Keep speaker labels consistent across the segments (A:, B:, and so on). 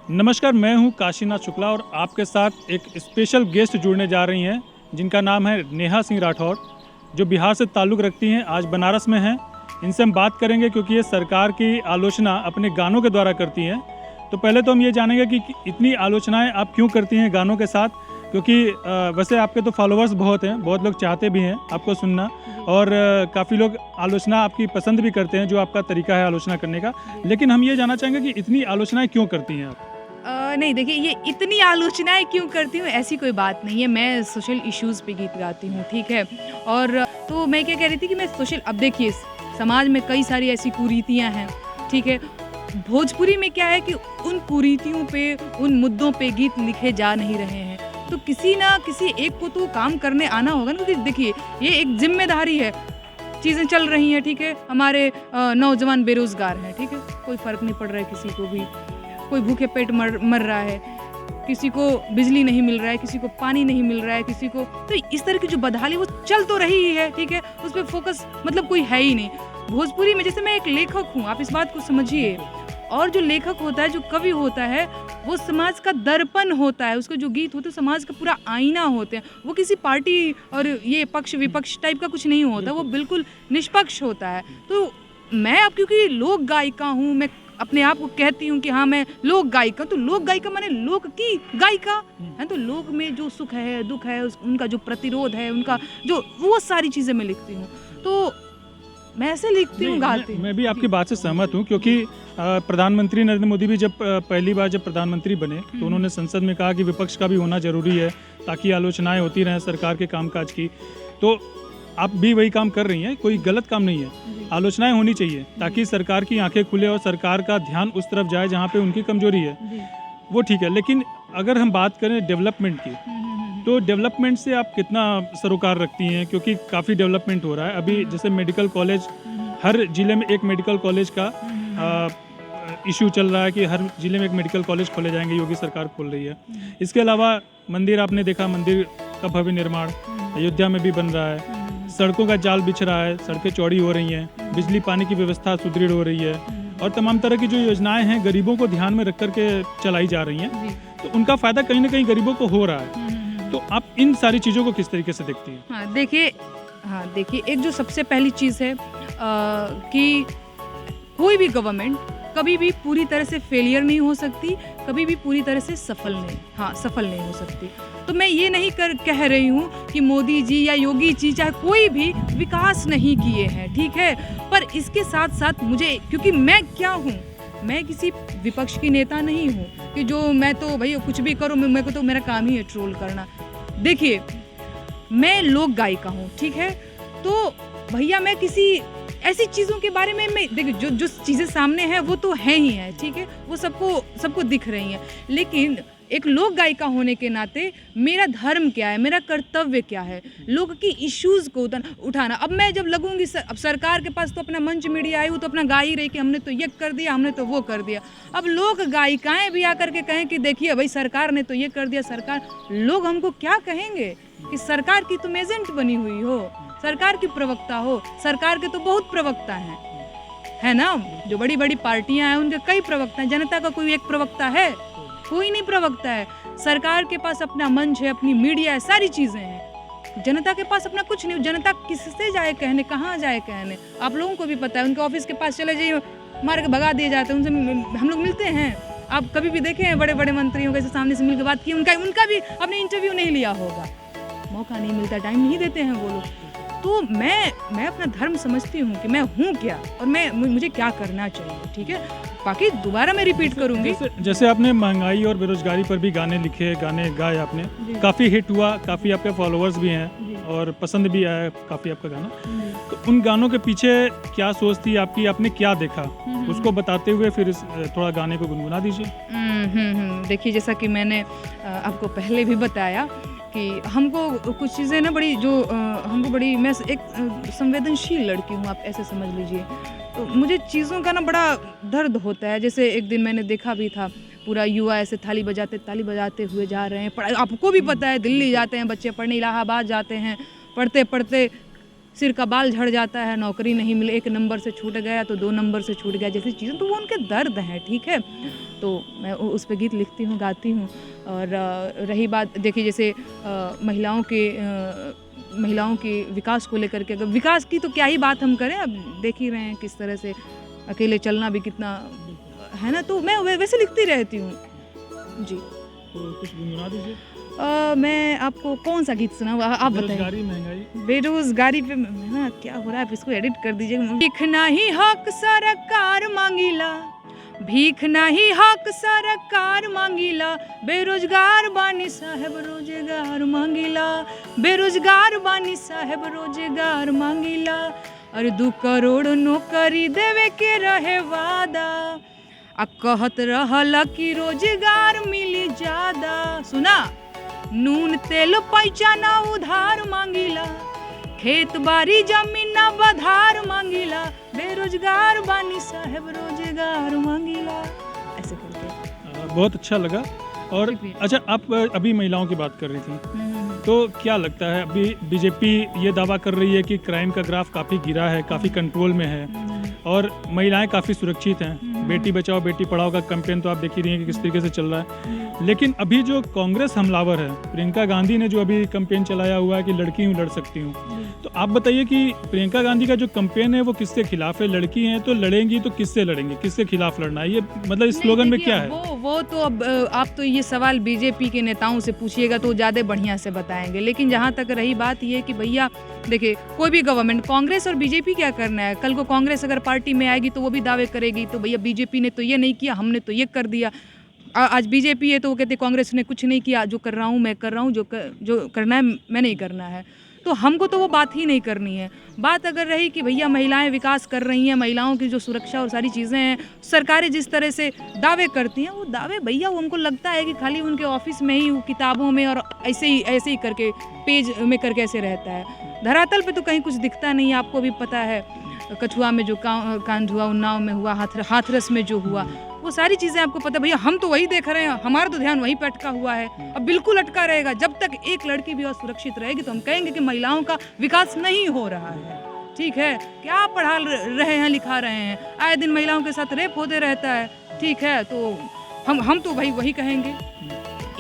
A: नमस्कार, मैं हूं काशीनाथ शुक्ला और आपके साथ एक स्पेशल गेस्ट जुड़ने जा रही हैं जिनका नाम है नेहा सिंह राठौर, जो बिहार से ताल्लुक़ रखती हैं, आज बनारस में हैं। इनसे हम बात करेंगे क्योंकि ये सरकार की आलोचना अपने गानों के द्वारा करती हैं। तो पहले तो हम ये जानेंगे कि इतनी आलोचनाएं आप क्यों करती हैं गानों के साथ, क्योंकि वैसे आपके तो फॉलोअर्स बहुत हैं, बहुत लोग चाहते भी हैं आपको सुनना, और काफ़ी लोग आलोचना आपकी पसंद भी करते हैं, जो आपका तरीका है आलोचना करने का। लेकिन हम ये जानना चाहेंगे कि इतनी आलोचनाएं क्यों करती हैं आप?
B: नहीं देखिए, ये इतनी आलोचनाएँ क्यों करती हूँ, ऐसी कोई बात नहीं है। मैं सोशल इश्यूज़ पे गीत गाती हूँ, ठीक है? और तो मैं क्या कह रही थी कि मैं सोशल, अब देखिए समाज में कई सारी ऐसी कुरीतियाँ हैं, ठीक है? भोजपुरी में क्या है कि उन कुरीतियों पे, उन मुद्दों पे गीत लिखे जा नहीं रहे हैं। तो किसी ना किसी एक को तो काम करने आना होगा ना, क्योंकि देखिए ये एक ज़िम्मेदारी है। चीज़ें चल रही हैं, ठीक है? हमारे नौजवान बेरोज़गार हैं, ठीक है? कोई फ़र्क नहीं पड़ रहा है किसी को भी। कोई भूखे पेट मर रहा है, किसी को बिजली नहीं मिल रहा है, किसी को पानी नहीं मिल रहा है, किसी को, तो इस तरह की जो बदहाली वो चल तो रही ही है, ठीक है? उस पे फोकस मतलब कोई है ही नहीं। भोजपुरी में जैसे मैं एक लेखक हूँ, आप इस बात को समझिए, और जो लेखक होता है, जो कवि होता है, वो समाज का दर्पण होता है। उसका जो गीत होता है समाज का पूरा आईना होते हैं। वो किसी पार्टी और ये पक्ष विपक्ष टाइप का कुछ नहीं होता, वो बिल्कुल निष्पक्ष होता है। तो मैं अब क्योंकि लोक गायिका हूँ, मैं अपने आप को कहती हूँ कि हाँ मैं लोक गायिका, तो लोक गायिका माने लोक की गायिका है। तो लोक में जो सुख है, दुख है, उनका जो प्रतिरोध है, उनका जो, वो सारी चीज़ें मैं लिखती हूँ। तो मैं ऐसे लिखती हूँ, गाती हूँ।
A: मैं भी आपकी बात से सहमत हूँ, क्योंकि प्रधानमंत्री नरेंद्र मोदी भी जब पहली बार जब प्रधानमंत्री बने तो उन्होंने संसद में कहा कि विपक्ष का भी होना जरूरी है ताकि आलोचनाएं होती रहें सरकार के कामकाज की। तो आप भी वही काम कर रही हैं, कोई गलत काम नहीं है। आलोचनाएं होनी चाहिए ताकि सरकार की आंखें खुले और सरकार का ध्यान उस तरफ जाए जहाँ पे उनकी कमजोरी है, वो ठीक है। लेकिन अगर हम बात करें डेवलपमेंट की, तो डेवलपमेंट से आप कितना सरोकार रखती हैं? क्योंकि काफ़ी डेवलपमेंट हो रहा है अभी। जैसे मेडिकल कॉलेज, हर जिले में एक मेडिकल कॉलेज का इशू चल रहा है कि हर जिले में एक मेडिकल कॉलेज खोले जाएंगे, योगी सरकार खोल रही है। इसके अलावा मंदिर, आपने देखा मंदिर का भव्य निर्माण अयोध्या में भी बन रहा है, सड़कों का जाल बिछ रहा है, सड़कें चौड़ी हो रही हैं, बिजली पानी की व्यवस्था सुदृढ़ हो रही है, और तमाम तरह की जो योजनाएं हैं गरीबों को ध्यान में रख कर के चलाई जा रही हैं। तो उनका फ़ायदा कहीं ना कहीं गरीबों को हो रहा है। तो आप इन सारी चीज़ों को किस तरीके से देखती हैं?
B: हाँ देखिए, एक जो सबसे पहली चीज़ है कि कोई भी गवर्नमेंट कभी भी पूरी तरह से फेलियर नहीं हो सकती, कभी भी पूरी तरह से सफल नहीं हो सकती। तो मैं ये नहीं कह रही हूँ कि मोदी जी या योगी जी चाहे कोई भी विकास नहीं किए हैं, ठीक है? पर इसके साथ साथ मुझे, क्योंकि मैं क्या हूँ, मैं किसी विपक्ष की नेता नहीं हूँ कि जो मैं तो भाई कुछ भी करूँ, मेरे को तो मेरा काम ही है ट्रोल करना। देखिए, मैं लोक गायिका हूँ, ठीक है? तो भैया मैं किसी ऐसी चीज़ों के बारे में, मैं देखिए जो चीज़ें सामने हैं वो तो हैं ही हैं, ठीक है? वो सबको दिख रही हैं। लेकिन एक लोक गायिका होने के नाते मेरा धर्म क्या है, मेरा कर्तव्य क्या है, लोग की इश्यूज़ को उठाना। अब मैं जब लगूंगी अब सरकार के पास तो अपना मंच मीडिया आई, वो तो अपना गा ही रही कि हमने तो ये कर दिया, हमने तो वो कर दिया। अब लोक गायिकाएँ भी आकर के कहें कि देखिए भाई सरकार ने तो ये कर दिया, सरकार, लोग हमको क्या कहेंगे कि सरकार की तुम एजेंट बनी हुई हो, सरकार की प्रवक्ता हो। सरकार के तो बहुत प्रवक्ता हैं, है ना? जो बड़ी बड़ी पार्टियां हैं उनके कई प्रवक्ता हैं। जनता का कोई एक प्रवक्ता है? कोई नहीं प्रवक्ता है। सरकार के पास अपना मंच है, अपनी मीडिया है, सारी चीज़ें हैं। जनता के पास अपना कुछ नहीं। जनता किससे जाए कहने, कहाँ जाए कहने? आप लोगों को भी पता है, उनके ऑफिस के पास चले जाइए, मार के भगा दिए जाते हैं। उनसे हम लोग मिलते हैं, आप कभी भी देखे हैं बड़े बड़े मंत्रियों के सामने से मिल के बात की? उनका भी आपने इंटरव्यू नहीं लिया होगा, मौका नहीं मिलता, टाइम नहीं देते हैं वो लोग। तो मैं अपना धर्म समझती हूँ कि मैं हूँ क्या और मुझे क्या करना चाहिए, ठीक है? बाकी दोबारा मैं रिपीट करूँगी।
A: जैसे आपने महंगाई और बेरोजगारी पर भी गाने लिखे, गाने गाए आपने, काफ़ी हिट हुआ, काफ़ी आपके फॉलोअर्स भी हैं और पसंद भी आया काफ़ी आपका गाना। तो उन गानों के पीछे क्या सोच थी आपकी, आपने क्या देखा, उसको बताते हुए फिर थोड़ा गाने को गुनगुना दीजिए।
B: देखिए, जैसा कि मैंने आपको पहले भी बताया कि हमको कुछ चीज़ें ना बड़ी जो हमको बड़ी, मैं एक संवेदनशील लड़की हूँ, आप ऐसे समझ लीजिए। तो मुझे चीज़ों का ना बड़ा दर्द होता है। जैसे एक दिन मैंने देखा भी था, पूरा युवा ऐसे ताली बजाते हुए जा रहे हैं। आपको भी पता है, दिल्ली जाते हैं बच्चे पढ़ने, इलाहाबाद जाते हैं, पढ़ते पढ़ते सिर का बाल झड़ जाता है, नौकरी नहीं मिले, 1 नंबर से छूट गया तो 2 नंबर से छूट गया, जैसी चीज़ें, तो वो उनके दर्द हैं, ठीक है। तो मैं उस पे गीत लिखती हूँ, गाती हूँ। और रही बात, देखिए जैसे महिलाओं के विकास को लेकर के, अगर विकास की तो क्या ही बात हम करें, अब देख ही रहे हैं किस तरह से अकेले चलना भी कितना है ना, तो मैं वैसे लिखती रहती हूँ जी।
A: तो कुछ गुनगुना दीजिए।
B: मैं आपको कौन सा गीत सुनाऊँ, आप बताइए।
A: बेरोजगारी, महंगाई।
B: बेरोजगारी पे ना क्या हो रहा है, आप इसको एडिट कर दीजिएगा। भीख नहीं हक सरकार मांगीला, भीख नहीं हक सरकार मांगीला, बेरोजगार बानी साहेब रोजगार मांगीला, बेरोजगार बानी साहेब रोजगार मांगीला। अरे 2 करोड़ नौकरी देवे के रहे वादा, आ कहत रहला कि रोजगार मिली ज्यादा। सुना, नून तेल पैसा ना उधार मांगीला, खेत बाड़ी जमीन ना बधार मांगीला, बेरोजगार बानी साहेब रोजगार मांगीला, ऐसे करके।
A: बहुत अच्छा लगा। और अच्छा, आप अभी महिलाओं की बात कर रही थी, तो क्या लगता है, अभी बीजेपी ये दावा कर रही है कि क्राइम का ग्राफ काफ़ी गिरा है, काफ़ी कंट्रोल में है और महिलाएं काफ़ी सुरक्षित हैं। बेटी बचाओ बेटी पढ़ाओ का कैंपेन तो आप देख ही रही हैं कि किस तरीके से चल रहा है। लेकिन अभी जो कांग्रेस हमलावर है, प्रियंका गांधी ने जो अभी कैंपेन चलाया हुआ है कि लड़की हूँ लड़ सकती हूँ, तो आप बताइए कि प्रियंका गांधी का जो कैंपेन है वो किसके खिलाफ है? लड़की हैं तो लड़ेंगी, तो किससे लड़ेंगी, किसके खिलाफ लड़ना है, ये मतलब इस स्लोगन में क्या है?
B: वो तो अब आप तो ये सवाल बीजेपी के नेताओं से पूछिएगा तो ज़्यादा बढ़िया से बताएंगे। लेकिन जहाँ तक रही बात ये कि भैया देखिए, कोई भी गवर्नमेंट, कांग्रेस और बीजेपी क्या करना है, कल को कांग्रेस अगर पार्टी में आएगी तो वो भी दावे करेगी, तो भैया बीजेपी ने तो ये नहीं किया, हमने तो ये कर दिया। आज बीजेपी है तो वो कहते कांग्रेस ने कुछ नहीं किया, जो कर रहा हूँ मैं कर रहा हूँ, जो करना है मैं नहीं करना है। तो हमको तो वो बात ही नहीं करनी है। बात अगर रही कि भैया महिलाएं विकास कर रही हैं, महिलाओं की जो सुरक्षा और सारी चीज़ें हैं, सरकारें जिस तरह से दावे करती हैं, वो दावे भैया वो हमको लगता है कि खाली उनके ऑफिस में ही, किताबों में और ऐसे ही करके पेज में करके ऐसे रहता है। धरातल पे तो कहीं कुछ दिखता नहीं। आपको भी पता है कछुआ में जो कांड हुआ, उन्नाव में हुआ, हाथरस में जो हुआ, वो सारी चीज़ें आपको पता। भैया हम तो वही देख रहे हैं, हमारा तो ध्यान वहीं पे अटका हुआ है, अब बिल्कुल अटका रहेगा। जब तक एक लड़की भी असुरक्षित रहेगी तो हम कहेंगे कि महिलाओं का विकास नहीं हो रहा है। ठीक है, क्या पढ़ा रहे हैं, लिखा रहे हैं, आए दिन महिलाओं के साथ रेप होते रहता है। ठीक है, तो हम तो भाई वही कहेंगे।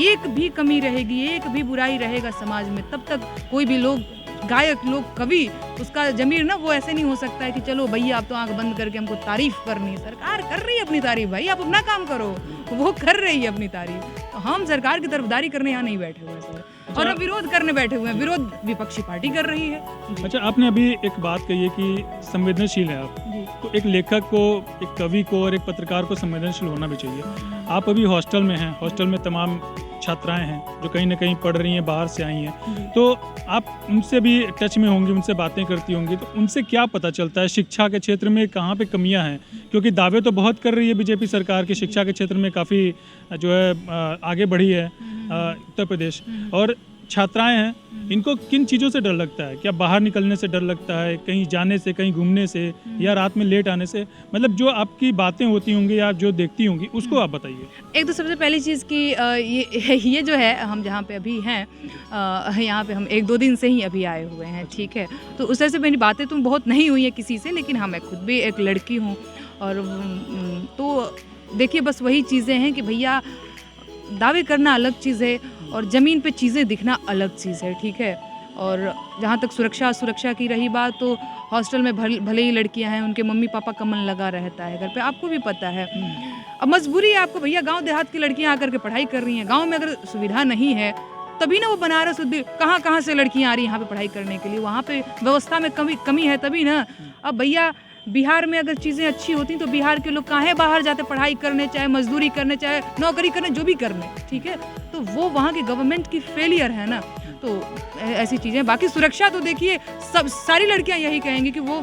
B: एक भी कमी रहेगी, एक भी बुराई रहेगा समाज में, तब तक कोई भी लोग, गायक लोग, कवि, उसका जमीर ना वो ऐसे नहीं हो सकता है कि चलो भैया आप तो आंख बंद करके हमको तारीफ करनी है। सरकार कर रही है अपनी तारीफ, भाई आप अपना काम करो, वो कर रही है अपनी तारीफ। तो हम सरकार की तरफदारी करने यहाँ नहीं बैठे हुए हैं सर, और हम विरोध करने बैठे हुए हैं। विरोध विपक्षी पार्टी कर रही है।
A: अच्छा, आपने अभी एक बात कही है कि संवेदनशील है आप, तो एक लेखक को, एक कवि को और एक पत्रकार को संवेदनशील होना भी चाहिए। आप अभी हॉस्टल में हैं, हॉस्टल में तमाम छात्राएं हैं जो कहीं ना कहीं पढ़ रही हैं, बाहर से आई हैं, तो आप उनसे भी टच में होंगी, उनसे बातें करती होंगी, तो उनसे क्या पता चलता है शिक्षा के क्षेत्र में कहाँ पे कमियां हैं? क्योंकि दावे तो बहुत कर रही है बीजेपी सरकार की, शिक्षा के क्षेत्र में काफ़ी जो है आगे बढ़ी है उत्तर प्रदेश, और छात्राएं हैं, इनको किन चीज़ों से डर लगता है? क्या बाहर निकलने से डर लगता है, कहीं जाने से, कहीं घूमने से, या रात में लेट आने से? मतलब जो आपकी बातें होती होंगी या जो देखती होंगी उसको आप बताइए।
B: एक तो सबसे पहली चीज़ कि ये जो है, हम जहाँ पे अभी हैं, यहाँ पे हम 1-2 दिन से ही अभी आए हुए हैं। ठीक है, तो उस तरह से मेरी बातें तो बहुत नहीं हुई है किसी से, लेकिन हाँ मैं खुद भी एक लड़की हूँ। और तो देखिए बस वही चीज़ें हैं कि भैया दावे करना अलग चीज़ है और ज़मीन पे चीज़ें दिखना अलग चीज़ है। ठीक है, और जहाँ तक सुरक्षा की रही बात, तो हॉस्टल में भले ही लड़कियां हैं, उनके मम्मी पापा का मन लगा रहता है घर पे, आपको भी पता है। अब मजबूरी है आपको भैया, गांव देहात की लड़कियां आकर के पढ़ाई कर रही हैं। गांव में अगर सुविधा नहीं है तभी ना वो बनारस कहाँ से लड़कियां आ रही हैं यहाँ पे पढ़ाई करने के लिए, वहाँ पे व्यवस्था में कमी है तभी ना। अब भैया बिहार में अगर चीज़ें अच्छी होती तो बिहार के लोग काहे बाहर जाते पढ़ाई करने, चाहे मजदूरी करने, चाहे नौकरी करने, जो भी करने। ठीक है, तो वो वहाँ की गवर्नमेंट की फेलियर है ना। तो ऐसी चीज़ें, बाकी सुरक्षा तो देखिए सब सारी लड़कियाँ यही कहेंगी कि वो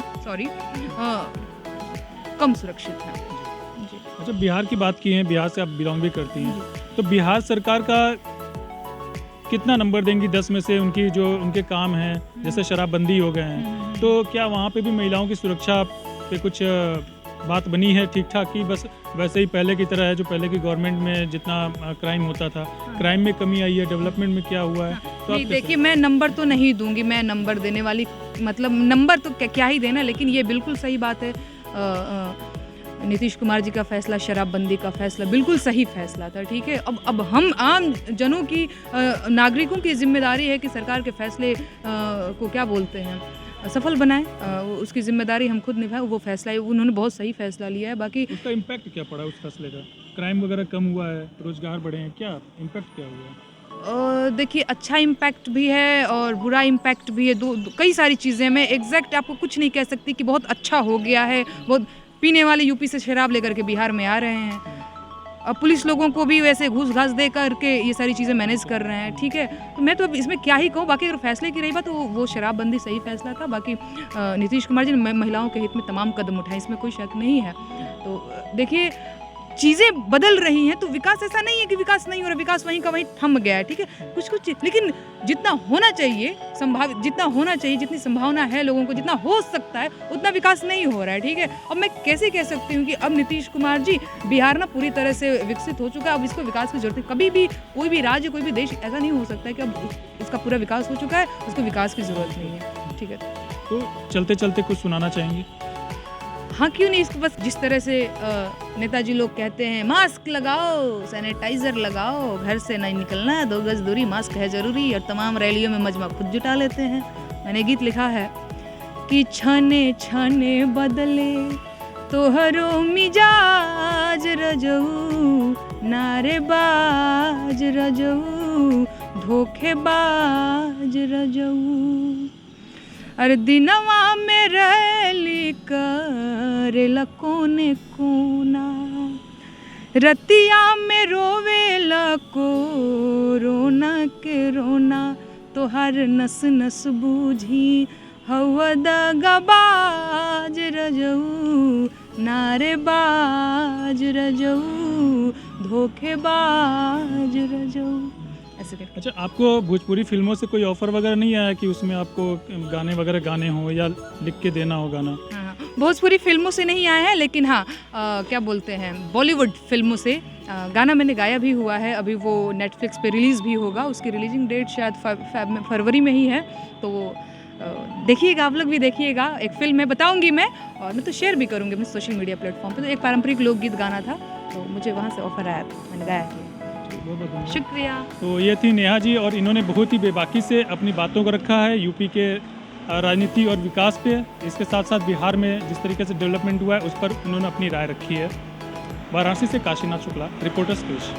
B: कम सुरक्षित हैं।
A: अच्छा, बिहार की बात की है, बिहार से आप बिलोंग भी करती हैं, तो बिहार सरकार का कितना नंबर देंगी 10 में से? उनके काम हैं, जैसे शराबबंदी हो गए हैं, तो क्या वहाँ पे भी महिलाओं की सुरक्षा पे कुछ बात बनी है ठीक ठाक की, बस वैसे ही पहले की तरह है जो पहले की गवर्नमेंट में जितना क्राइम होता था, क्राइम में कमी आई है, डेवलपमेंट में क्या हुआ है? तो
B: नहीं
A: आप
B: देखिए, मैं नंबर तो नहीं दूंगी, मैं नंबर देने वाली मतलब नंबर तो क्या ही देना, लेकिन ये बिल्कुल सही बात है। नीतीश कुमार जी का फैसला, शराबबंदी का फैसला बिल्कुल सही फैसला था, ठीक है। अब हम आम जनों की नागरिकों की जिम्मेदारी है कि सरकार के फैसले को क्या बोलते हैं, सफल बनाएं, उसकी जिम्मेदारी हम खुद निभाएं। वो फैसला है, उन्होंने बहुत सही फैसला लिया है। बाकी
A: उसका इम्पैक्ट क्या पड़ा उस फैसले का? क्राइम वगैरह कम हुआ है, रोजगार बढ़े हैं, क्या इम्पैक्ट क्या हुआ है?
B: देखिए, अच्छा इम्पैक्ट भी है और बुरा इम्पैक्ट भी है, कई सारी चीज़ें हैं। मैं एग्जैक्ट आपको कुछ नहीं कह सकती कि बहुत अच्छा हो गया है। बहुत पीने वाले यूपी से शराब लेकर के बिहार में आ रहे हैं, अब पुलिस लोगों को भी वैसे घूस घास दे करके ये सारी चीज़ें मैनेज कर रहे हैं, ठीक है। तो मैं तो अब इसमें क्या ही कहूँ। बाकी अगर फैसले की रही बात तो वो शराबबंदी सही फैसला था। बाकी नीतीश कुमार जी ने महिलाओं के हित में तमाम कदम उठाए, इसमें कोई शक नहीं है। तो देखिए, चीज़ें बदल रही हैं, तो विकास ऐसा नहीं है कि विकास नहीं हो रहा, विकास वहीं का वहीं थम गया है, ठीक है। कुछ लेकिन जितना होना चाहिए, संभावित जितना होना चाहिए, जितनी संभावना है लोगों को, जितना हो सकता है उतना विकास नहीं हो रहा है, ठीक है। अब मैं कैसे कह सकती हूँ कि अब नीतीश कुमार जी, बिहार ना पूरी तरह से विकसित हो चुका है, अब इसको विकास की जरूरत है। कभी भी कोई भी राज्य, कोई भी देश ऐसा नहीं हो सकता है कि अब इसका पूरा विकास हो चुका है, उसको विकास की ज़रूरत नहीं है, ठीक है।
A: तो चलते चलते कुछ सुनाना चाहेंगे?
B: हाँ, क्यों नहीं। इसको बस जिस तरह से नेताजी लोग कहते हैं, मास्क लगाओ, सैनिटाइजर लगाओ, घर से नहीं निकलना, 2 गज दूरी, मास्क है ज़रूरी, और तमाम रैलियों में मजमा खुद जुटा लेते हैं। मैंने गीत लिखा है कि छाने छाने बदले तोहरो मिजाज रजऊ, नारेबाज रजऊ, धोखेबाज रजऊ। अरे दिनवा में रैली करेला कोने कोना, रतिया में रोवेला को रोना के रोना, तोहर नस नस बूझी हवा दगाबाज रजऊ, नारेबाज रजऊ, धोखेबाज रजऊ। ऐसे करके।
A: अच्छा, आपको भोजपुरी फिल्मों से कोई ऑफर वगैरह नहीं आया कि उसमें आपको गाने वगैरह गाने हो या लिख के देना हो गाना?
B: हाँ, भोजपुरी फिल्मों से नहीं आया है, लेकिन हाँ, क्या बोलते हैं, बॉलीवुड फिल्मों से गाना मैंने गाया भी हुआ है। अभी वो नेटफ्लिक्स पे रिलीज़ भी होगा, उसकी रिलीजिंग डेट शायद फरवरी में ही है। तो देखिएगा, आप लोग भी देखिएगा। एक फिल्म है, बताऊंगी मैं, और मैं तो शेयर भी करूंगी अपने सोशल मीडिया प्लेटफॉर्म पे। तो एक पारंपरिक लोकगीत गाना था, तो मुझे वहाँ से ऑफर आया, मैंने गाया है।
A: बहुत बहुत धन्यवाद।
B: शुक्रिया।
A: तो ये थी नेहा जी, और इन्होंने बहुत ही बेबाकी से अपनी बातों को रखा है यूपी के राजनीति और विकास पे। इसके साथ साथ बिहार में जिस तरीके से डेवलपमेंट हुआ है उस पर उन्होंने अपनी राय रखी है। वाराणसी से काशीनाथ शुक्ला, रिपोर्टर्स पेश।